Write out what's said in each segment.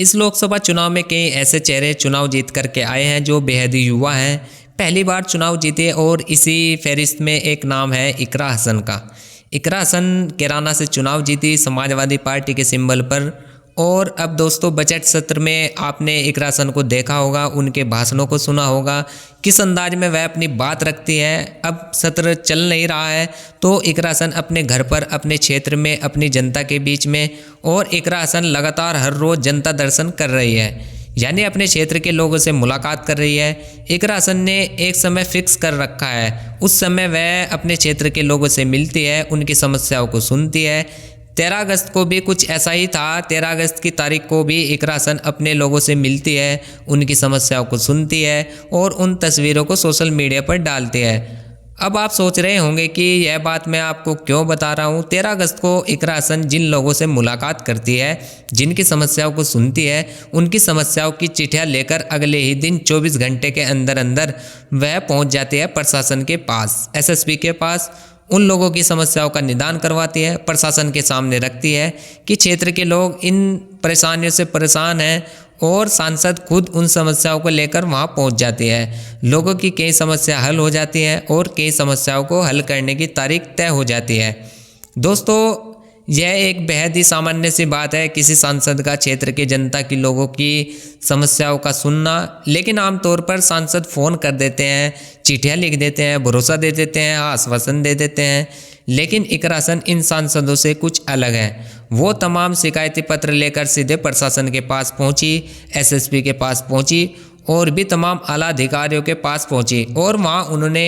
इस लोकसभा चुनाव में कई ऐसे चेहरे चुनाव जीत करके आए हैं जो बेहद ही युवा हैं, पहली बार चुनाव जीते और इसी फहरिस्त में एक नाम है इकरा हसन का। इकरा हसन कैराना से चुनाव जीती समाजवादी पार्टी के सिंबल पर। और अब दोस्तों बजट सत्र में आपने इकरा हसन को देखा होगा, उनके भाषणों को सुना होगा, किस अंदाज में वह अपनी बात रखती है। अब सत्र चल नहीं रहा है तो इकरा हसन अपने घर पर, अपने क्षेत्र में, अपनी जनता के बीच में, और इकरा हसन लगातार हर रोज़ जनता दर्शन कर रही है, यानी अपने क्षेत्र के लोगों से मुलाकात कर रही है। इकरा हसन ने एक समय फिक्स कर रखा है, उस समय वह अपने क्षेत्र के लोगों से मिलती है, उनकी समस्याओं को सुनती है। 13 अगस्त को भी कुछ ऐसा ही था। 13 अगस्त की तारीख को भी इकरा हसन अपने लोगों से मिलती है, उनकी समस्याओं को सुनती है और उन तस्वीरों को सोशल मीडिया पर डालती है। अब आप सोच रहे होंगे कि यह बात मैं आपको क्यों बता रहा हूँ। 13 अगस्त को इकरा हसन जिन लोगों से मुलाकात करती है, जिनकी समस्याओं को सुनती है, उनकी समस्याओं की चिट्ठियाँ लेकर अगले ही दिन 24 घंटे के अंदर अंदर वह पहुँच जाती है प्रशासन के पास, एसएसपी के पास। उन लोगों की समस्याओं का निदान करवाती है, प्रशासन के सामने रखती है कि क्षेत्र के लोग इन परेशानियों से परेशान हैं, और सांसद खुद उन समस्याओं को लेकर वहां पहुंच जाती है। लोगों की कई समस्या हल हो जाती हैं और कई समस्याओं को हल करने की तारीख तय हो जाती है। दोस्तों यह एक बेहद ही सामान्य सी बात है, किसी सांसद का क्षेत्र की जनता की लोगों की समस्याओं का सुनना। लेकिन आमतौर पर सांसद फ़ोन कर देते हैं, चिट्ठियाँ लिख देते हैं, भरोसा दे देते हैं, आश्वासन दे देते हैं। लेकिन इकरा हसन इन सांसदों से कुछ अलग है। वो तमाम शिकायती पत्र लेकर सीधे प्रशासन के पास पहुंची, एसएसपी के पास पहुंची और भी तमाम आला अधिकारियों के पास पहुंची, और वहां उन्होंने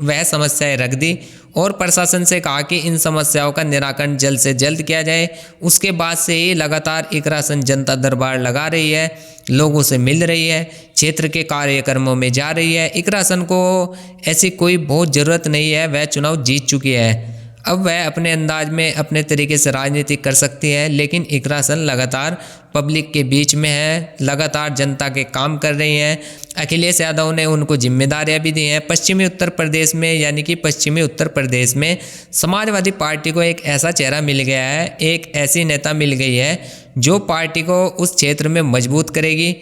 वह समस्याएं रख दी और प्रशासन से कहा कि इन समस्याओं का निराकरण जल्द से जल्द किया जाए। उसके बाद से ही लगातार इकरा हसन जनता दरबार लगा रही है, लोगों से मिल रही है, क्षेत्र के कार्यक्रमों में जा रही है। इकरा हसन को ऐसी कोई बहुत ज़रूरत नहीं है, वह चुनाव जीत चुकी है। अब वह अपने अंदाज में, अपने तरीके से राजनीति कर सकती है। लेकिन इकरा हसन लगातार पब्लिक के बीच में है, लगातार जनता के काम कर रही हैं। अखिलेश यादव ने उनको जिम्मेदारियां भी दी हैं। पश्चिमी उत्तर प्रदेश में, यानी कि पश्चिमी उत्तर प्रदेश में समाजवादी पार्टी को एक ऐसा चेहरा मिल गया है, एक ऐसी नेता मिल गई है जो पार्टी को उस क्षेत्र में मजबूत करेगी।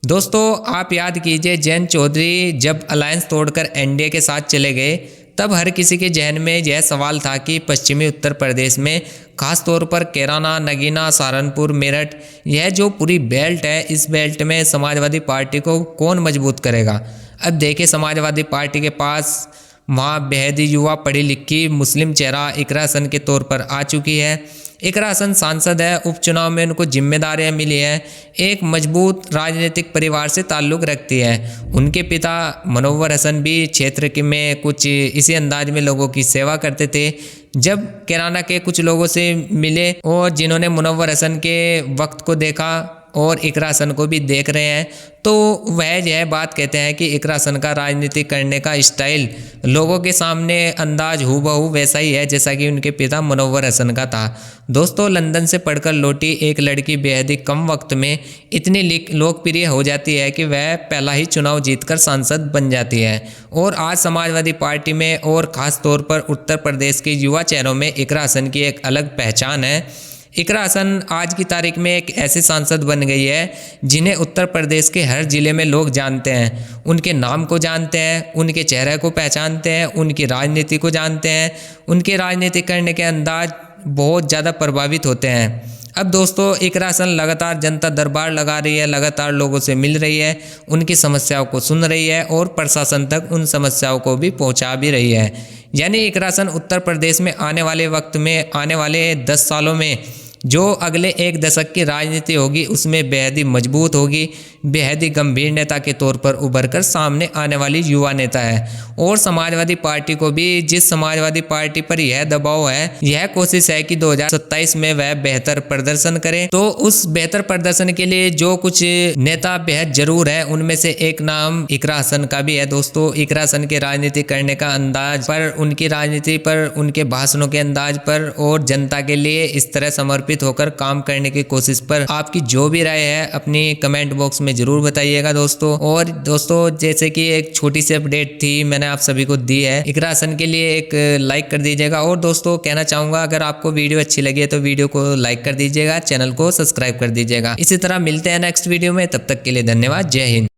दोस्तों आप याद कीजिए, जयंत चौधरी जब अलायंस तोड़कर एनडीए के साथ चले गए, तब हर किसी के जहन में यह सवाल था कि पश्चिमी उत्तर प्रदेश में, खास तौर पर कैराना, नगीना, सहारनपुर, मेरठ, यह जो पूरी बेल्ट है, इस बेल्ट में समाजवादी पार्टी को कौन मजबूत करेगा। अब देखिए समाजवादी पार्टी के पास वहाँ बेहद ही युवा, पढ़ी लिखी मुस्लिम चेहरा इकरा हसन के तौर पर आ चुकी है। इकरा हसन सांसद है, उपचुनाव में उनको जिम्मेदारियां मिली हैं, एक मजबूत राजनीतिक परिवार से ताल्लुक़ रखती है। उनके पिता मनोवर हसन भी क्षेत्र के में कुछ इसी अंदाज में लोगों की सेवा करते थे। जब कैराना के कुछ लोगों से मिले और जिन्होंने मनोवर हसन के वक्त को देखा और इकरा हसन को भी देख रहे हैं, तो वह यह बात कहते हैं कि इकरा हसन का राजनीति करने का स्टाइल, लोगों के सामने अंदाज हूबहू वैसा ही है जैसा कि उनके पिता मनोवर हसन का था। दोस्तों लंदन से पढ़कर लौटी एक लड़की बेहद ही कम वक्त में इतनी लोकप्रिय हो जाती है कि वह पहला ही चुनाव जीतकर सांसद बन जाती है। और आज समाजवादी पार्टी में और ख़ास तौर पर उत्तर प्रदेश के युवा चेहरों में इकरा हसन की एक अलग पहचान है। इकरा हसन आज की तारीख में एक ऐसे सांसद बन गई है जिन्हें उत्तर प्रदेश के हर ज़िले में लोग जानते हैं, उनके नाम को जानते हैं, उनके चेहरे को पहचानते हैं, उनकी राजनीति को जानते हैं, उनके राजनीति करने के अंदाज बहुत ज़्यादा प्रभावित होते हैं। अब दोस्तों इकरा हसन लगातार जनता दरबार लगा रही है, लगातार लोगों से मिल रही है, उनकी समस्याओं को सुन रही है और प्रशासन तक उन समस्याओं को भी पहुंचा भी रही है। यानी इकरा हसन उत्तर प्रदेश में आने वाले वक्त में, आने वाले 10 सालों में जो अगले 1 दशक की राजनीति होगी उसमें बेहद ही मजबूत होगी, बेहद ही गंभीर नेता के तौर पर उभर कर सामने आने वाली युवा नेता है। और समाजवादी पार्टी को भी, जिस समाजवादी पार्टी पर यह दबाव है, यह कोशिश है कि 2027 में वह बेहतर प्रदर्शन करे। तो उस बेहतर प्रदर्शन के लिए जो कुछ नेता बेहद जरूर है, उनमें से एक नाम इकरा हसन का भी है। दोस्तों इकरा हसन के राजनीति करने का अंदाज पर, उनकी राजनीति पर, उनके भाषणों के अंदाज पर और जनता के लिए इस तरह समर्पित समर्पित होकर काम करने की कोशिश पर आपकी जो भी राय है अपनी कमेंट बॉक्स में जरूर बताइएगा दोस्तों। और दोस्तों जैसे कि एक छोटी सी अपडेट थी मैंने आप सभी को दी है, इकरा हसन के लिए एक लाइक कर दीजिएगा। और दोस्तों कहना चाहूंगा अगर आपको वीडियो अच्छी लगी है तो वीडियो को लाइक कर दीजिएगा, चैनल को सब्सक्राइब कर दीजिएगा। इसी तरह मिलते हैं नेक्स्ट वीडियो में, तब तक के लिए धन्यवाद। जय हिंद।